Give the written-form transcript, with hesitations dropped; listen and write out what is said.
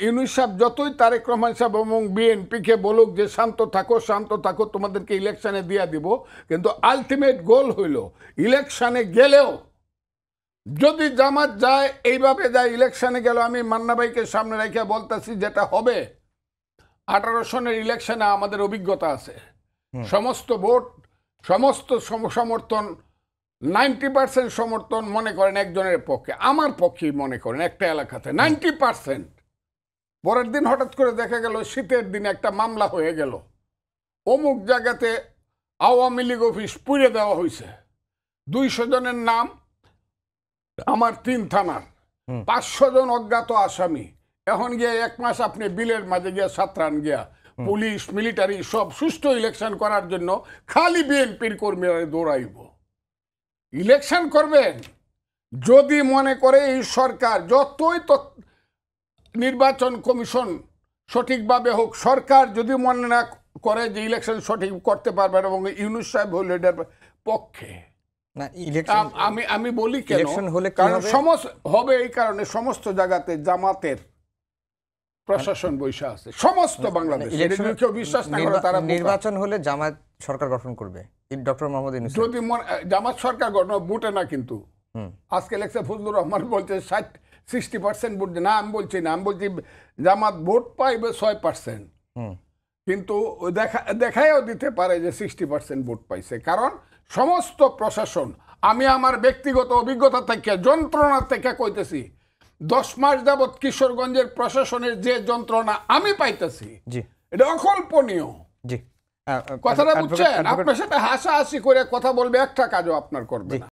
ইউনূস সাহেব যতই তারেক রহমান সাহেব এবং বিএনপিকে বলুক যে শান্ত থাকো তোমাদেরকে ইলেকশনে দিয়ে দিব, কিন্তু আলটিমেট গোল হইল ইলেকশনে গেলেও যদি জামাত যায় এইভাবে যায় ইলেকশনে গেল, আমি মান্না ভাইকে সামনে রেখে বলতেছি যেটা হবে 18 সনের ইলেকশনে আমাদের অভিজ্ঞতা আছে, সমস্ত ভোট সমস্ত সমর্থন 90% সমর্থন মনে করেন একজনের পক্ষে, আমার পক্ষেই মনে করেন একটা এলাকাতে 90%। পরের দিন হঠাৎ করে দেখা গেল শীতের দিনে একটা মামলা হয়ে গেল, অমুক জায়গাতে আওয়ামী লীগ অফিস পুড়ে দেওয়া হয়েছে, 200 জনের নাম আমার 3 থানার, 500 জন অজ্ঞাত আসামি। এখন গিয়ে 1 মাস আপনি বিলের মাঝে গিয়া সাতরান গিয়া পুলিশ মিলিটারি সব সুষ্ঠু ইলেকশন করার জন্য খালি বিএনপির কর্মীরা দৌড়াইব। ইলেকশন করবেন যদি মনে করে এই সরকার যতই নির্বাচন কমিশন সঠিকভাবে হোক, সরকার যদি মনে না করে যে ইলেকশন সঠিক করতে পারবে এবং ইউনূস সাহেব হল এটার পক্ষে না, ইলেকশন আমি বলি কেন, কারণ হবে এই কারণে সমস্ত জায়গাতে জামাতের প্রশাসন বৈশা আছে সমস্ত বাংলাদেশ, কেউ বিশ্বাস না করে তারা নির্বাচন হলে জামাত সরকার গঠন করবে ডক্টর মোহাম্মদ ইউনূস। যদি জামাত সরকার গঠন বুটে না, কিন্তু আজকে লেখছে ফজলুর রহমান বলছে 60% ভোট না, আমি বলছি না, আমি বলছি জামাত ভোট পাইবে 6%, কিন্তু দেখাইও দিতে পারে যে 60% ভোট পাইছে, কারণ সমস্ত প্রশাসন, আমি আমার ব্যক্তিগত অভিজ্ঞতা থেকে যন্ত্রণা থেকে কইতেছি, 10 মাস যাবৎ কিশোরগঞ্জের প্রশাসনের যে যন্ত্রণা আমি পাইতেছি এটা অকল্পনীয়। কথাটা বুঝছেন? আপনার সাথে হাসাহাসি করে কথা বলবে, একটা কাজও আপনার করবে না।